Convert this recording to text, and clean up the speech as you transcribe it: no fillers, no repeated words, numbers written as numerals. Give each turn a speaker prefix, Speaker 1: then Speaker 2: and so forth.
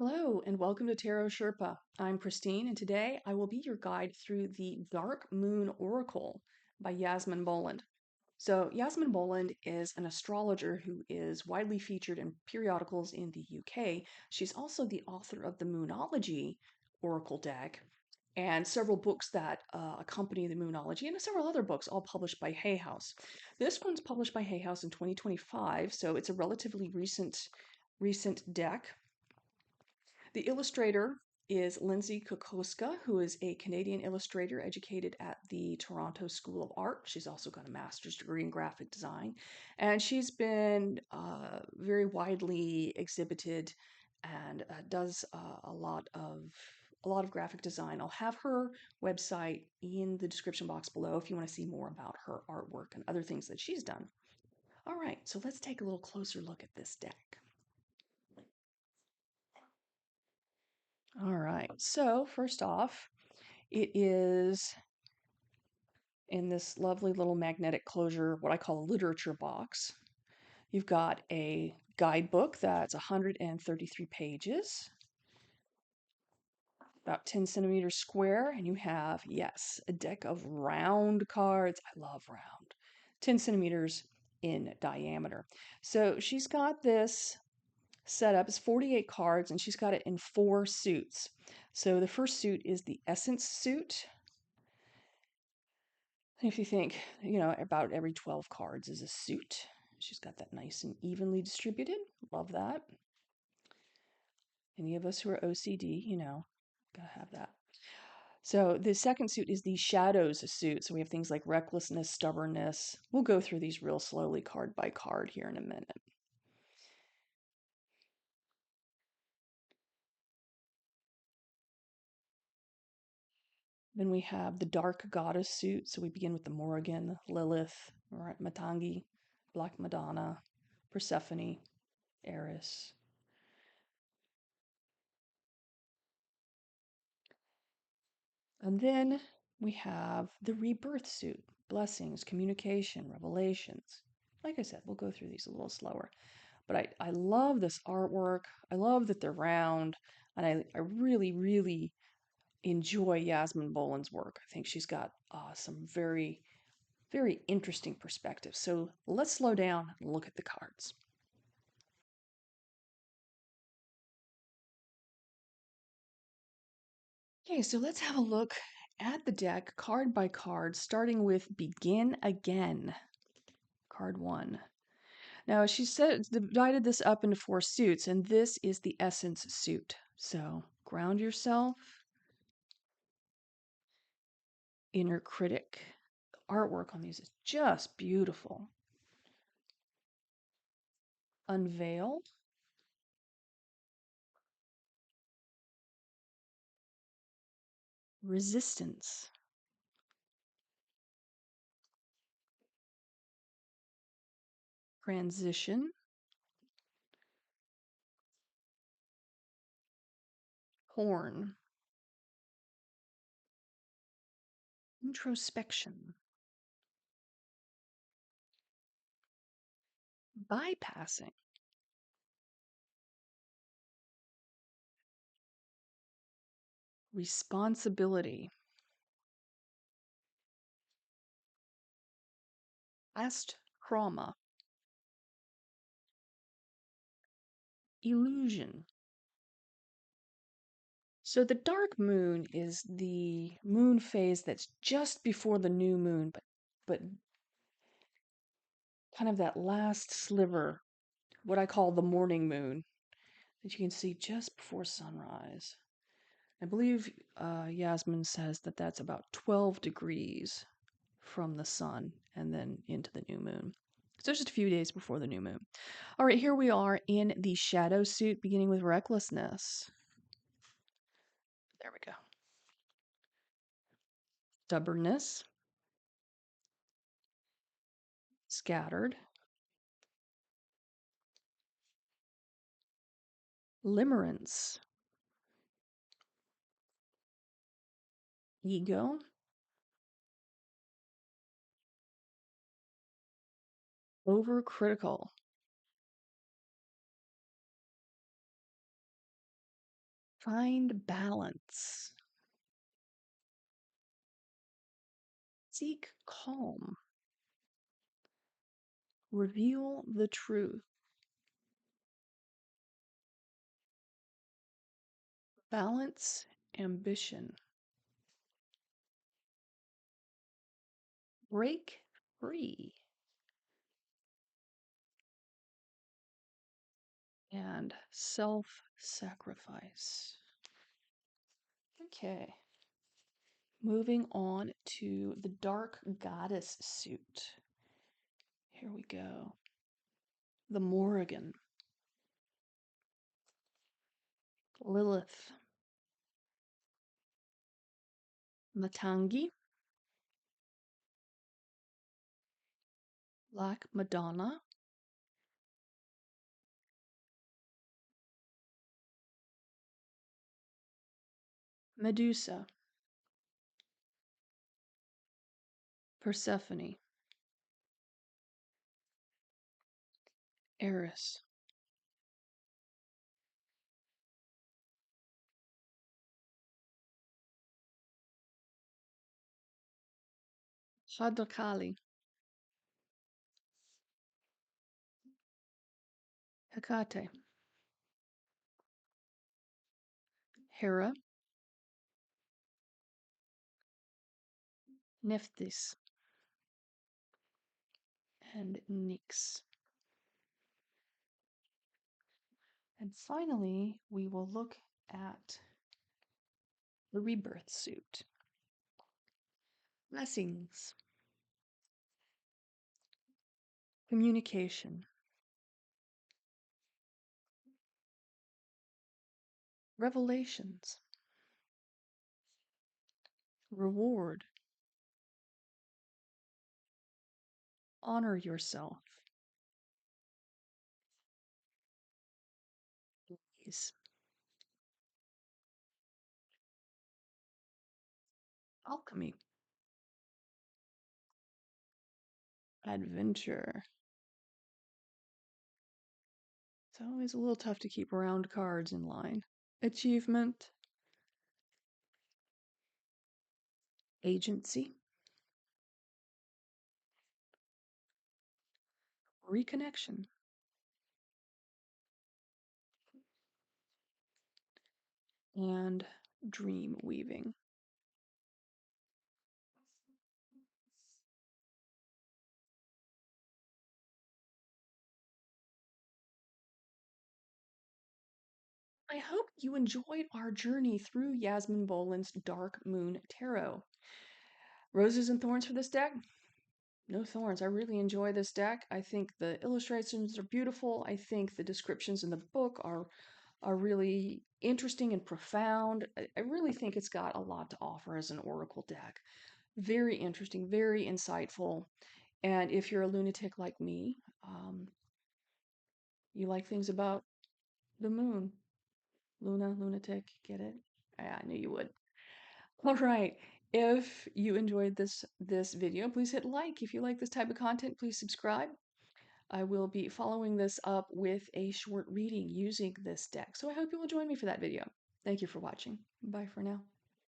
Speaker 1: Hello and welcome to Tarot Sherpa. I'm Christine and today I will be your guide through the Dark Moon Oracle by Yasmin Boland. So, Yasmin Boland is an astrologer who is widely featured in periodicals in the UK. She's also the author of the Moonology Oracle deck and several books that accompany the Moonology and several other books, all published by Hay House. This one's published by Hay House in 2025, so it's a relatively recent deck. The illustrator is Lindsay Kokoska, who is a Canadian illustrator educated at the Toronto School of Art. She's also got a master's degree in graphic design, and she's been very widely exhibited and does a lot of graphic design. I'll have her website in the description box below if you want to see more about her artwork and other things that she's done. All right, so let's take a little closer look at this deck. All right, so first off, it is in this lovely little magnetic closure, what I call a literature box. You've got a guidebook that's 133 pages, about 10 centimeters square, and you have, yes, a deck of round cards. I love round, 10 centimeters in diameter. So she's got this set up. It's 48 cards, and she's got it in 4 suits. So the first suit is the Essence suit. If you think, about every 12 cards is a suit. She's got that nice and evenly distributed. Love that. Any of us who are OCD, gotta have that. So the second suit is the Shadows suit. So we have things like recklessness, stubbornness. We'll go through these real slowly, card by card, here in a minute. Then we have the Dark Goddess suit. So we begin with the Morrigan, Lilith, Matangi, Black Madonna, Persephone, Eris. And then we have the Rebirth suit, blessings, communication, revelations. Like I said, we'll go through these a little slower. But I love this artwork. I love that they're round. And I really, really enjoy Yasmin Boland's work. I think she's got some very, very interesting perspectives. So let's slow down and look at the cards. Okay, so let's have a look at the deck card by card, starting with Begin Again, card 1. Now, she said divided this up into 4 suits, and this is the Essence suit. So ground yourself, inner critic. The artwork on these is just beautiful. Unveil, resistance, transition, horn, introspection, bypassing, responsibility, past trauma, illusion. So the dark moon is the moon phase that's just before the new moon, but kind of that last sliver, what I call the morning moon, that you can see just before sunrise. I believe Yasmin says that that's about 12 degrees from the sun and then into the new moon. So just a few days before the new moon. All right, here we are in the shadow suit, beginning with recklessness. There we go. Stubbornness, scattered, limerence, ego, overcritical, Find balance. Seek calm. Reveal the truth. Balance ambition. Break free. And self-sacrifice. Okay. Moving on to the dark goddess suit. Here we go. The Morrigan. Lilith. Matangi. Black Madonna. Medusa. Persephone. Eris. Bhadrakali. Hecate. Hera. Nephthys. And Nyx. And finally, we will look at the rebirth suit. Blessings. Communication. Revelations. Reward. Honor yourself. Ease. Alchemy. Adventure. It's always a little tough to keep round cards in line. Achievement. Agency. Reconnection. And dream weaving. I hope you enjoyed our journey through Yasmin Boland's Dark Moon Tarot. Roses and thorns for this deck? No thorns. I really enjoy this deck. I think the illustrations are beautiful. I think the descriptions in the book are really interesting and profound. I really think it's got a lot to offer as an oracle deck. Very interesting, very insightful. And if you're a lunatic like me, you like things about the moon. Luna, lunatic, get it? Yeah, I knew you would. All right. If you enjoyed this video, please hit like. If you like this type of content, please subscribe. I will be following this up with a short reading using this deck. So I hope you will join me for that video. Thank you for watching. Bye for now.